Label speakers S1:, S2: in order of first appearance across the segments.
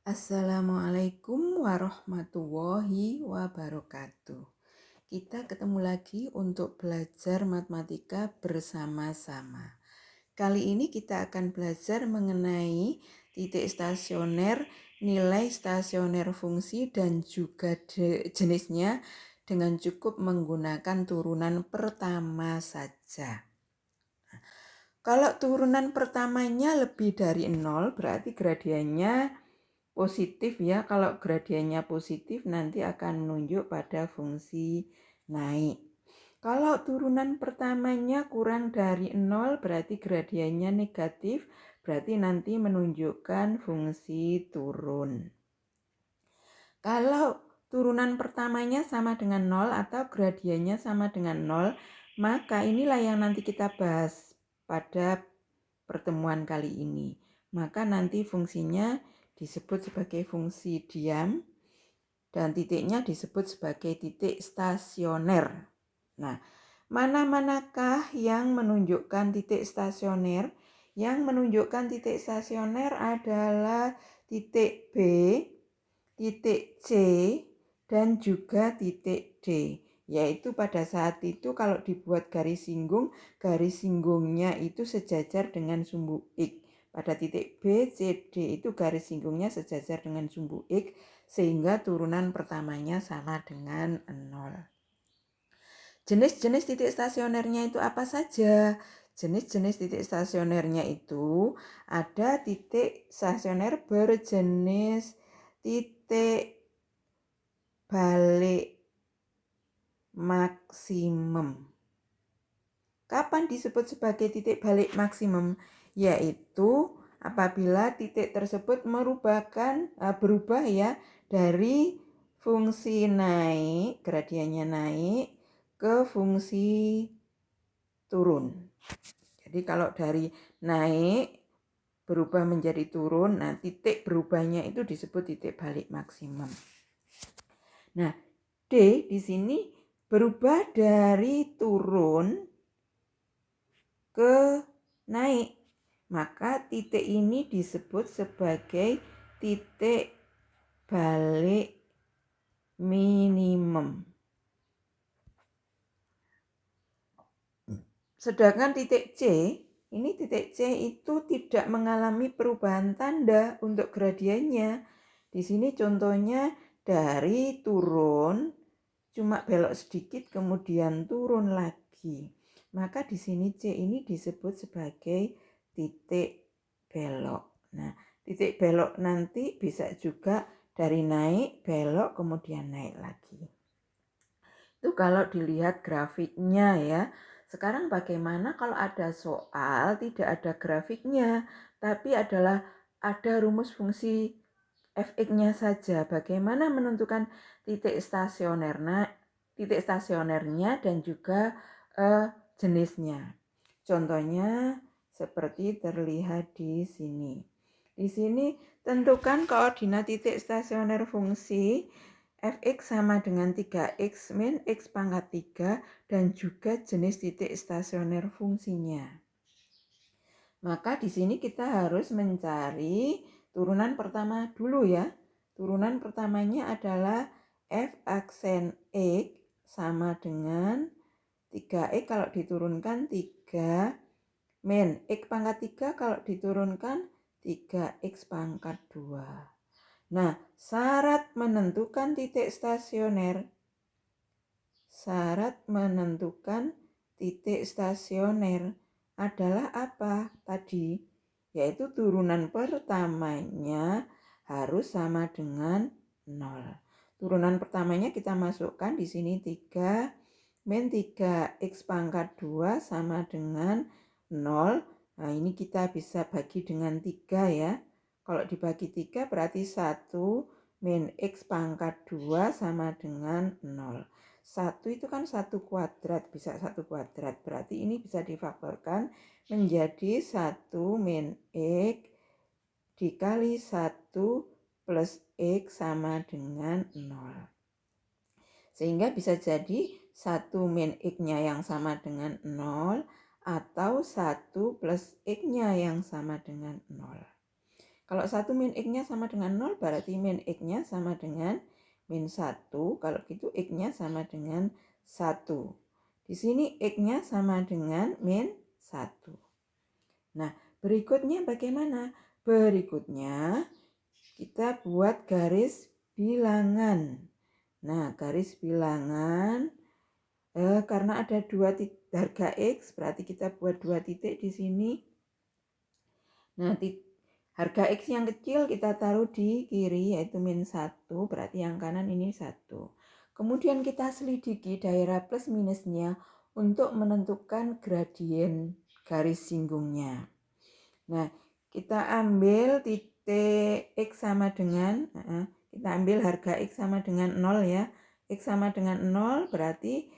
S1: Assalamualaikum warahmatullahi wabarakatuh. Kita ketemu lagi untuk belajar matematika bersama-sama. Kali ini kita akan belajar mengenai titik stasioner, nilai stasioner fungsi, dan juga jenisnya dengan cukup menggunakan turunan pertama saja. Kalau turunan pertamanya lebih dari 0 berarti gradiennya positif ya. Kalau gradiennya positif nanti akan menunjuk pada fungsi naik. Kalau turunan pertamanya kurang dari 0 berarti gradiennya negatif, berarti nanti menunjukkan fungsi turun. Kalau turunan pertamanya sama dengan 0 atau gradiennya sama dengan 0, maka inilah yang nanti kita bahas pada pertemuan kali ini. Maka nanti fungsinya disebut sebagai fungsi diam dan titiknya disebut sebagai titik stasioner. Nah, mana-manakah yang menunjukkan titik stasioner? Yang menunjukkan titik stasioner adalah titik B, titik C, dan juga titik D. Yaitu pada saat itu kalau dibuat garis singgungnya itu sejajar dengan sumbu X. Pada titik B, C, D itu garis singgungnya sejajar dengan sumbu X, sehingga turunan pertamanya sama dengan 0. Jenis-jenis titik stasionernya itu apa saja? Jenis-jenis titik stasionernya itu ada titik stasioner berjenis titik balik maksimum. Kapan disebut sebagai titik balik maksimum? Yaitu apabila titik tersebut berubah ya dari fungsi naik, gradiennya naik, ke fungsi turun. Jadi kalau dari naik berubah menjadi turun, nah titik berubahnya itu disebut titik balik maksimum. Nah, D di sini berubah dari turun ke naik. Maka titik ini disebut sebagai titik balik minimum. Sedangkan titik C, ini titik C itu tidak mengalami perubahan tanda untuk gradiennya. Di sini contohnya dari turun, cuma belok sedikit kemudian turun lagi. Maka di sini C ini disebut sebagai titik belok. Nah, titik belok nanti bisa juga dari naik, belok, kemudian naik lagi. Itu kalau dilihat grafiknya ya. Sekarang bagaimana kalau ada soal tidak ada grafiknya, tapi ada rumus fungsi fx-nya saja. Bagaimana menentukan titik stasionernya dan juga jenisnya. Contohnya seperti terlihat di sini. Di sini tentukan koordinat titik stasioner fungsi fx sama dengan 3x min x pangkat 3 dan juga jenis titik stasioner fungsinya. Maka di sini kita harus mencari turunan pertama dulu ya. Turunan pertamanya adalah f aksen x sama dengan 3x kalau diturunkan 3 min x pangkat 3 kalau diturunkan 3x pangkat 2. Nah, syarat menentukan titik stasioner adalah apa tadi? Yaitu turunan pertamanya harus sama dengan 0. Turunan pertamanya kita masukkan di sini 3 min 3x pangkat 2 sama dengan 0. Nah, ini kita bisa bagi dengan 3 ya. Kalau dibagi 3 berarti 1 min x pangkat 2 sama dengan 0. 1 itu kan 1 kuadrat, bisa 1 kuadrat. Berarti ini bisa difaktorkan menjadi 1 min x dikali 1 plus x sama dengan 0. Sehingga bisa jadi 1 min x-nya yang sama dengan 0 atau 1 plus x-nya yang sama dengan 0. Kalau 1 min X-nya sama dengan 0 berarti min X-nya sama dengan min 1. Kalau gitu X-nya sama dengan 1. Di sini X-nya sama dengan min 1. Nah, berikutnya bagaimana? Berikutnya kita buat garis bilangan. Nah, garis bilangan karena ada harga X, berarti kita buat 2 titik di sini. Nah, harga X yang kecil kita taruh di kiri yaitu min 1, berarti yang kanan ini 1. Kemudian kita selidiki daerah plus minusnya untuk menentukan gradien garis singgungnya. Nah, kita ambil titik X sama dengan, kita ambil harga X sama dengan 0 ya. X sama dengan 0 berarti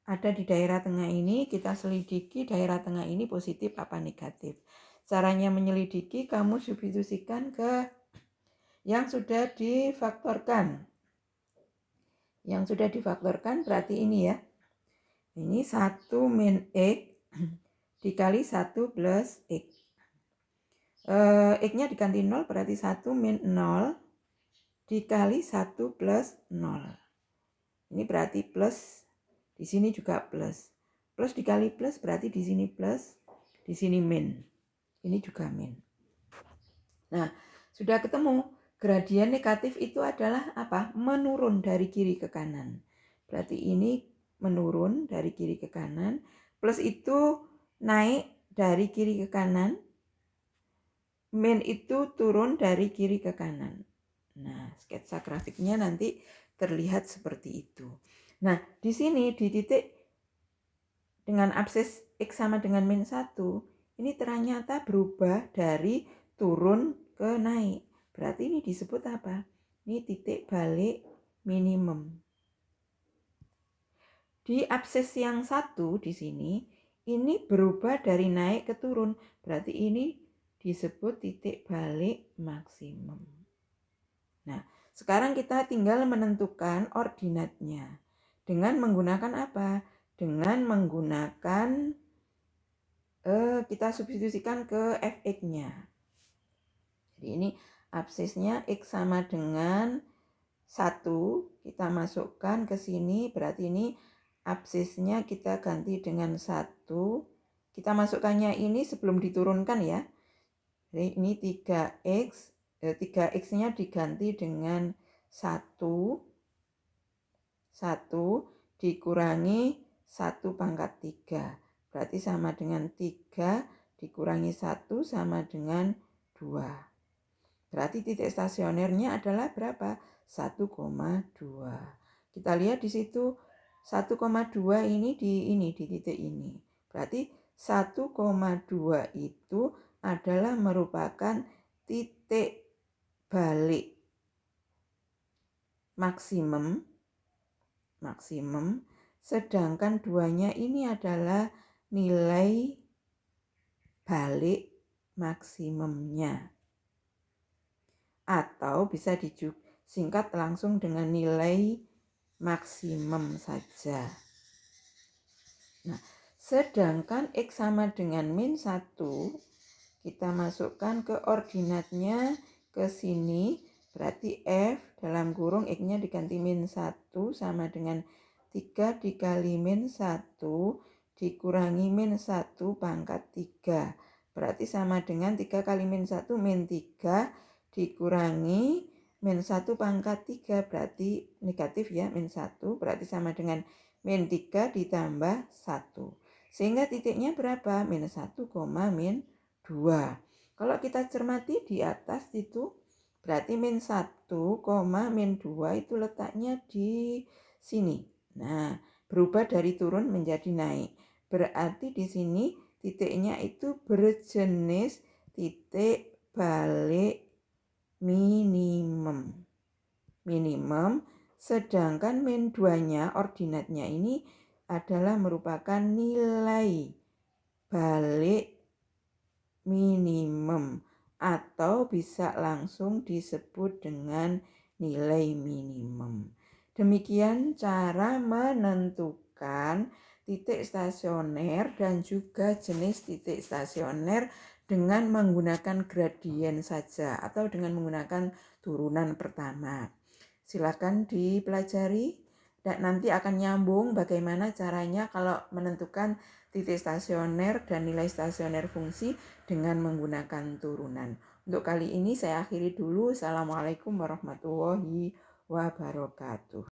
S1: ada di daerah tengah ini, kita selidiki daerah tengah ini positif apa negatif. Caranya menyelidiki, kamu substitusikan ke yang sudah difaktorkan. Yang sudah difaktorkan berarti ini ya. Ini 1 min X dikali 1 plus X. X-nya diganti 0 berarti 1 min 0 dikali 1 plus 0. Ini berarti plus, di sini juga plus. Plus dikali plus berarti di sini plus, di sini min. Ini juga min. Nah, sudah ketemu. Gradien negatif itu adalah apa? Menurun dari kiri ke kanan. Berarti ini menurun dari kiri ke kanan. Plus itu naik dari kiri ke kanan. Min itu turun dari kiri ke kanan. Nah, sketsa grafiknya nanti terlihat seperti itu. Nah, di sini di titik dengan absis X sama dengan min 1, ini ternyata berubah dari turun ke naik. Berarti ini disebut apa? Ini titik balik minimum. Di absis yang 1 di sini, ini berubah dari naik ke turun. Berarti ini disebut titik balik maksimum. Nah, sekarang kita tinggal menentukan ordinatnya. Dengan menggunakan apa? Dengan menggunakan kita substitusikan ke fx-nya. Jadi ini absisnya X sama dengan 1. Kita masukkan ke sini. Berarti ini absisnya kita ganti dengan 1. Kita masukkannya ini sebelum diturunkan ya. Jadi ini 3X. 3X-nya diganti dengan 1 dikurangi 1 pangkat 3. Berarti sama dengan 3 dikurangi 1 sama dengan 2. Berarti titik stasionernya adalah berapa? 1,2. Kita lihat di situ 1,2 ini di titik ini. Berarti 1,2 itu adalah merupakan titik balik maksimum, sedangkan 2-nya ini adalah nilai balik maksimumnya. Atau bisa disingkat langsung dengan nilai maksimum saja. Nah, sedangkan X sama dengan min 1, kita masukkan ke ordinatnya ke sini, berarti F dalam kurung X-nya diganti min 1 sama dengan 3 dikali min 1 dikurangi min 1 pangkat 3. Berarti sama dengan 3 kali min 1 min 3 dikurangi min 1 pangkat 3, berarti negatif ya, min 1, berarti sama dengan min 3 ditambah 1. Sehingga titiknya berapa? Min 1, min 2. Kalau kita cermati di atas itu, berarti min 1, min 2 itu letaknya di sini. Nah, berubah dari turun menjadi naik. Berarti di sini titiknya itu berjenis titik balik minimum, sedangkan min 2-nya ordinatnya ini adalah merupakan nilai balik minimum atau bisa langsung disebut dengan nilai minimum. Demikian cara menentukan titik stasioner dan juga jenis titik stasioner dengan menggunakan gradien saja atau dengan menggunakan turunan pertama. Silakan dipelajari dan nanti akan nyambung bagaimana caranya kalau menentukan titik stasioner dan nilai stasioner fungsi dengan menggunakan turunan. Untuk kali ini saya akhiri dulu. Assalamualaikum warahmatullahi wabarakatuh.